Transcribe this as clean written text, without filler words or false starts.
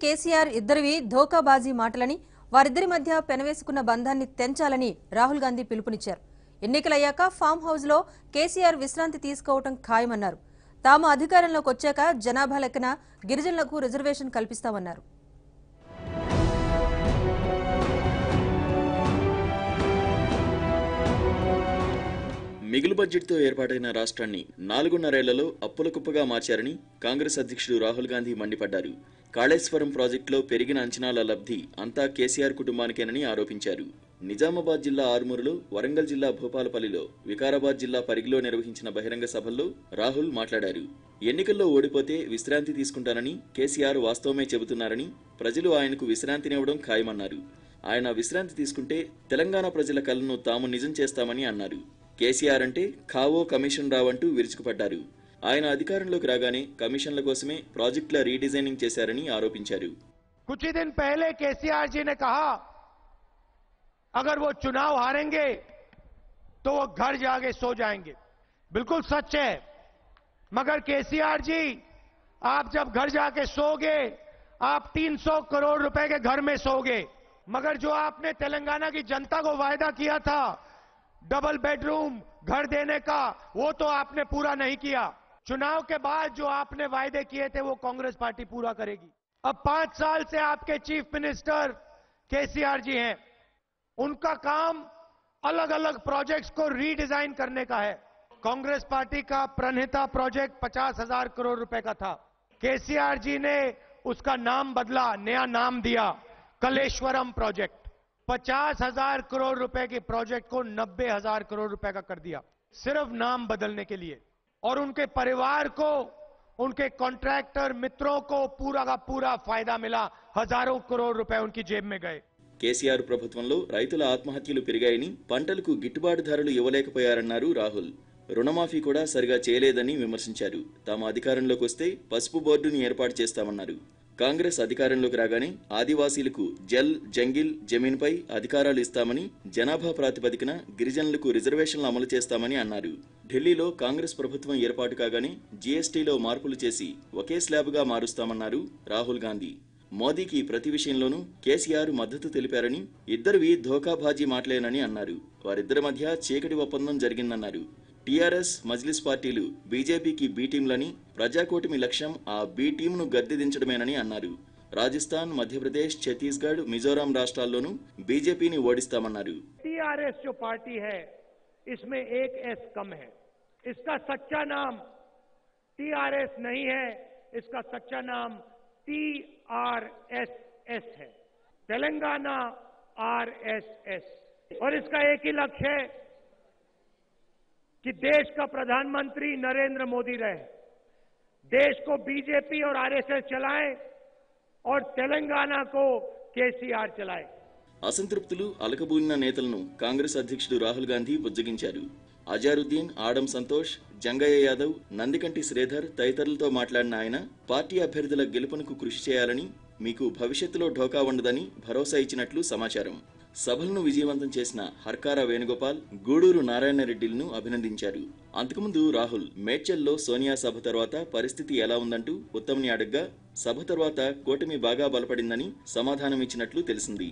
కేసీఆర్ ఇద్దరివి ధోకాబాజీ మాటలని వారిద్దరి మధ్య పెనవేసుకున్న బంధాన్ని తెంచాలని రాహుల్ గాంధీ పిలుపునిచ్చారు. ఎన్నికలయ్యాక ఫామ్ హౌస్ లో కేసీఆర్ విశ్రాంతి తీసుకోవడం ఖాయమన్నారు. తాము అధికారంలోకి వచ్చాక జనాభా లెక్కన గిరిజనులకు రిజర్వేషన్ కల్పిస్తామన్నారు. మిగులు బడ్జెట్తో ఏర్పాటైన రాష్ట్రాన్ని 4.5 ఏళ్లలో అప్పుల కుప్పగా మార్చారని కాంగ్రెస్ అధ్యక్షుడు రాహుల్ గాంధీ మండిపడ్డారు. కాళేశ్వరం ప్రాజెక్టులో పెరిగిన అంచనాల లబ్ధి అంతా కేసీఆర్ కుటుంబానికేనని ఆరోపించారు. నిజామాబాద్ జిల్లా ఆర్మూరులో, వరంగల్ జిల్లా భూపాలపల్లిలో, వికారాబాద్ జిల్లా పరిగిలో నిర్వహించిన బహిరంగ సభల్లో రాహుల్ మాట్లాడారు. ఎన్నికల్లో ఓడిపోతే విశ్రాంతి తీసుకుంటానని కేసీఆర్ వాస్తవమే చెబుతున్నారని, ప్రజలు ఆయనకు విశ్రాంతినివ్వడం ఖాయమన్నారు. ఆయన విశ్రాంతి తీసుకుంటే తెలంగాణ ప్రజల కలను తాము నిజం చేస్తామని అన్నారు. కేసీఆర్ అంటే ఖావో కమిషన్ రావంటూ విరుచుకుపడ్డారు. ఆయన అధికారంలోకి రాగానే కమిషన్ల కోసమే ప్రాజెక్టుల రీడిజైనింగ్ చేశారని ఆరోపించారు. कुछ ही दिन पहले केसीआर जी ने कहा अगर वो चुनाव हारेंगे तो वो घर जाके सो जाएंगे. बिल्कुल सच है, मगर केसीआर जी आप जब घर जाके सोगे आप 300 करोड़ रुपए के घर में सोगे, मगर जो आपने तेलंगाना की जनता को वायदा किया था डबल बेडरूम घर देने का, वो तो आपने पूरा नहीं किया. चुनाव के बाद जो आपने वायदे किए थे वो कांग्रेस पार्टी पूरा करेगी. अब 5 साल से आपके चीफ मिनिस्टर केसीआर जी हैं. उनका काम अलग अलग प्रोजेक्ट्स को रीडिजाइन करने का है. कांग्रेस पार्टी का प्रणहिता प्रोजेक्ट 50,000 करोड़ रुपए का था. केसीआर जी ने उसका नाम बदला, नया नाम दिया कलेश्वरम प्रोजेक्ट. 50,000 करोड़ रुपए के प्रोजेक्ट को 90,000 करोड़ रुपए का कर दिया, सिर्फ नाम बदलने के लिए. और उनके परिवार को, उनके कॉन्ट्रैक्टर मित्रों को पूरा का पूरा फायदा मिला. हजारों करोड़ रुपए उनकी जेब में गए. కేసీఆర్ ప్రభుత్వంలో రైతుల ఆత్మహత్యలు పెరిగాయని, పంటలకు గిట్టుబాటు ధరలు ఇవ్వలేకపోయారన్నారు రాహుల్. రుణమాఫీ కూడా సరిగా చేయలేదని విమర్శించారు. తాము అధికారంలోకి వస్తే పసుపు బోర్డుని ఏర్పాటు చేస్తామన్నారు. కాంగ్రెస్ అధికారంలోకి రాగానే ఆదివాసీలకు జల్, జంగిల్, జమీన్పై అధికారాలు ఇస్తామని, జనాభా ప్రాతిపదికన గిరిజనులకు రిజర్వేషన్లు అమలు చేస్తామని అన్నారు. ఢిల్లీలో కాంగ్రెస్ ప్రభుత్వం ఏర్పాటు కాగానే జీఎస్టీలో మార్పులు చేసి ఒకే స్లాబ్గా మారుస్తామన్నారు రాహుల్ గాంధీ. మోదీకి ప్రతి విషయంలోనూ కేసీఆర్ మద్దతు తెలిపారని, ఇద్దరివి ధోకాబాజీ మాటలేనని అన్నారు. వారిద్దరి మధ్య చీకటి ఒప్పందం జరిగిందన్నారు. టీఆర్ఎస్, మజ్లిస్ పార్టీలు బీజేపీకి బి టీంలని, ప్రజాకూటమి లక్ష్యం ఆ బి టీంను గద్దెదించడమేనని అన్నారు. రాజస్థాన్, మధ్యప్రదేశ్, ఛత్తీస్గఢ్, మిజోరాం రాష్ట్రాల్లోనూ బీజేపీని ఓడిస్తామన్నారు. टीआरएस जो पार्टी है इसमें एक एस कम है. इसका सच्चा नाम टीआरएस नहीं है, इसका सच्चा नाम TRSS है, तेलंगाना RSS. और इसका एक ही लक्ष्य है कि देश का प्रधानमंत्री नरेंद्र मोदी रहे, देश को बीजेपी और आरएसएस चलाए और तेलंगाना को केसीआर चलाए. అసంతృప్తులు అలకబూలిన నేతలను కాంగ్రెస్ అధ్యక్షుడు రాహుల్ గాంధీ బుజ్జగించారు. అజారుద్దీన్, ఆడం సంతోష్, జంగయ్య యాదవ్, నందికంటి శ్రీధర్ తదితరులతో మాట్లాడిన ఆయన పార్టీ అభ్యర్థుల గెలుపునకు కృషి చేయాలని, మీకు భవిష్యత్తులో ఢోకా ఉండదని భరోసా ఇచ్చినట్లు సమాచారం. సభలను విజయవంతం చేసిన హర్కార వేణుగోపాల్, గూడూరు నారాయణరెడ్డిలను అభినందించారు. అంతకుముందు రాహుల్ మేడ్చల్లో సోనియా సభ తర్వాత పరిస్థితి ఎలా ఉందంటూ ఉత్తమ్ని అడగ్గా, సభ తర్వాత కూటమి బాగా బలపడిందని సమాధానమిచ్చినట్లు తెలిసింది.